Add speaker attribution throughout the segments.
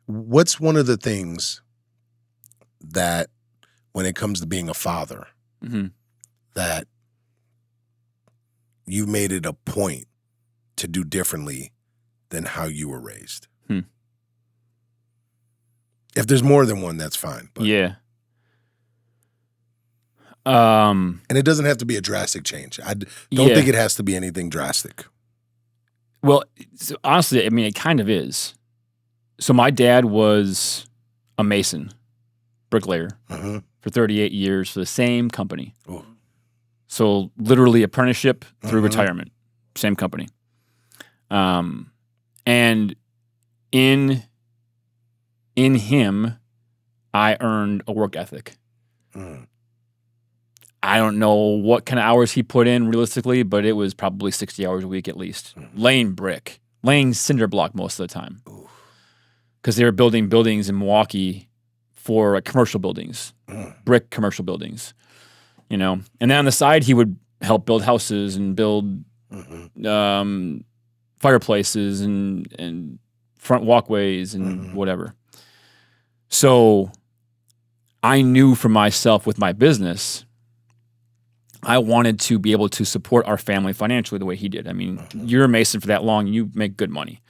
Speaker 1: What's one of the things that, when it comes to being a father, that you made it a point to do differently than how you were raised? If there's more than one, that's fine. But.
Speaker 2: Yeah.
Speaker 1: And it doesn't have to be a drastic change. I don't think it has to be anything drastic.
Speaker 2: Well, so honestly, I mean, it kind of is. So my dad was a mason, bricklayer, for 38 years for the same company.
Speaker 1: Ooh.
Speaker 2: So literally apprenticeship through retirement, same company. And in him, I earned a work ethic. I don't know what kind of hours he put in realistically, but it was probably 60 hours a week at least. Laying brick, laying cinder block most of the time. Because they were building buildings in Milwaukee for commercial buildings, brick commercial buildings, you know. And then on the side, he would help build houses and build fireplaces and front walkways and whatever. So I knew for myself with my business, I wanted to be able to support our family financially the way he did. I mean, you're a mason for that long, you make good money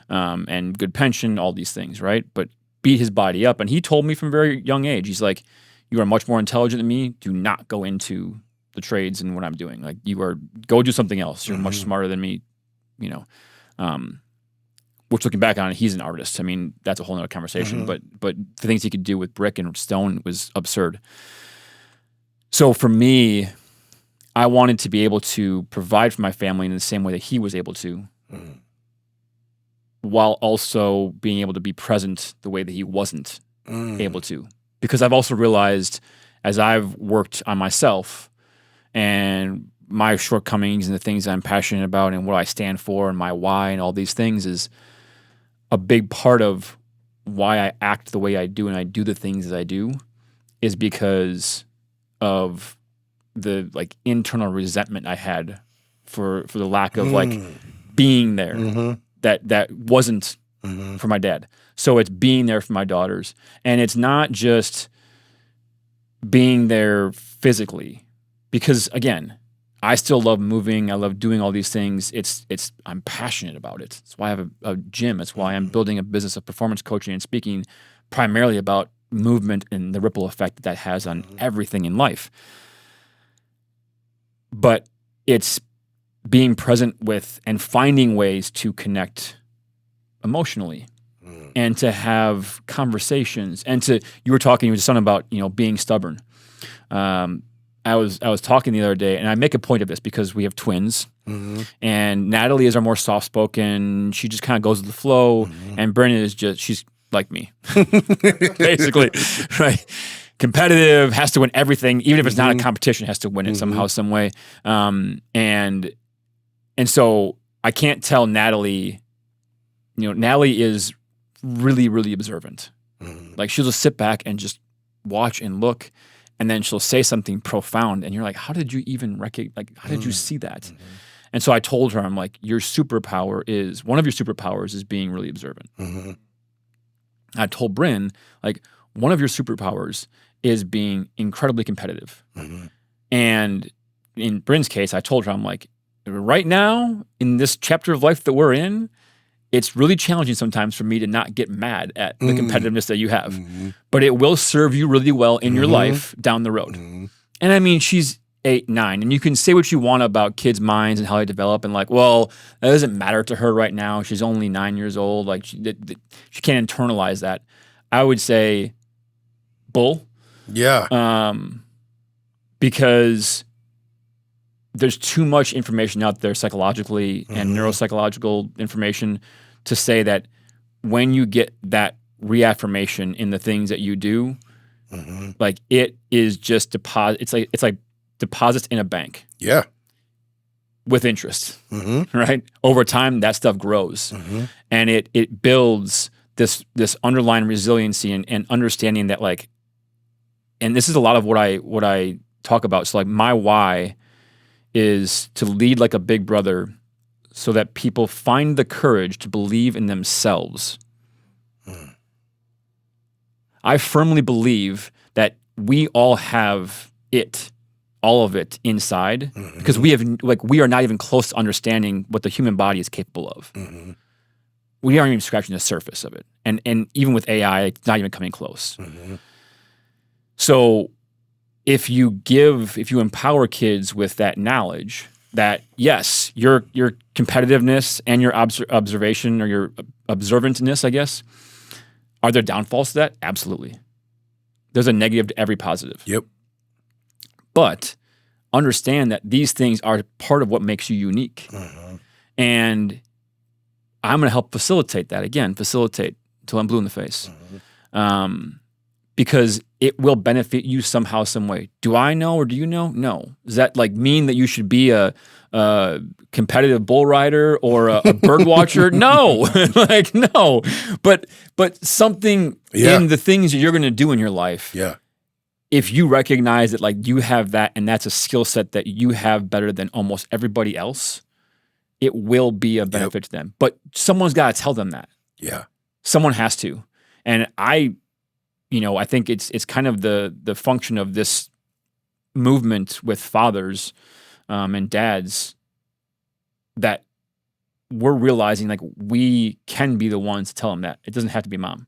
Speaker 2: and good pension, all these things, right? But beat his body up. And he told me from a very young age, he's like, you are much more intelligent than me. Do not go into the trades and what I'm doing. Like, go do something else. You're much smarter than me, you know. Which, looking back on it, he's an artist. I mean, that's a whole nother conversation. But the things he could do with brick and stone was absurd. So for me, I wanted to be able to provide for my family in the same way that he was able to, while also being able to be present the way that he wasn't able to. Because I've also realized, as I've worked on myself and my shortcomings and the things I'm passionate about and what I stand for and my why and all these things, is a big part of why I act the way I do and I do the things that I do is because of the internal resentment I had for the lack of being there that wasn't for my dad. So it's being there for my daughters. And it's not just being there physically, because again, I still love moving. I love doing all these things. I'm passionate about it. That's why I have a gym. That's why I'm building a business of performance coaching and speaking primarily about movement and the ripple effect that has on everything in life. But it's being present with and finding ways to connect emotionally and to have conversations and you were just something about, being stubborn. I was talking the other day, and I make a point of this because we have twins, and Natalie is our more soft-spoken. She just kind of goes with the flow, and Brennan she's like me, basically, right? Competitive, has to win everything, even if it's not a competition, has to win it somehow, some way. And so I can't tell Natalie, Natalie is really, really observant. Like, she'll just sit back and just watch and look, and then she'll say something profound, and you're like, how did you even how did you see that? And so I told her, I'm like, one of your superpowers is being really observant. I told Bryn, one of your superpowers is being incredibly competitive. And in Bryn's case, I told her, I'm like, right now, in this chapter of life that we're in, it's really challenging sometimes for me to not get mad at the competitiveness that you have. But it will serve you really well in your life down the road. And I mean, she's 8, 9, and you can say what you want about kids' minds and how they develop, and well, that doesn't matter to her right now. She's only 9 years old. She can't internalize that. I would say, bull.
Speaker 1: Yeah.
Speaker 2: Because there's too much information out there psychologically and neuropsychological information to say that when you get that reaffirmation in the things that you do, it is just deposit. It's like deposits in a bank.
Speaker 1: Yeah.
Speaker 2: With interest, right? Over time, that stuff grows, and it builds this underlying resiliency and understanding that and this is a lot of what I talk about. So my why is to lead like a big brother so that people find the courage to believe in themselves I firmly believe that we all have all of it inside, because we are not even close to understanding what the human body is capable of. We aren't even scratching the surface of it. And even with AI, it's not even coming close. So if you empower kids with that knowledge that, yes, your competitiveness and your observation or your observantness, I guess, are there downfalls to that? Absolutely. There's a negative to every positive.
Speaker 1: Yep.
Speaker 2: But understand that these things are part of what makes you unique. And I'm going to help facilitate that. Again, facilitate until I'm blue in the face. Because it will benefit you somehow, some way. Do I know or do you know? No. Does that mean that you should be a competitive bull rider or a bird watcher? No. No. But something in the things that you're going to do in your life.
Speaker 1: Yeah.
Speaker 2: If you recognize that you have that and that's a skill set that you have better than almost everybody else, it will be a benefit to them. But someone's got to tell them that.
Speaker 1: Yeah.
Speaker 2: Someone has to. And I think it's kind of the function of this movement with fathers and dads that we're realizing we can be the ones to tell them that. It doesn't have to be mom.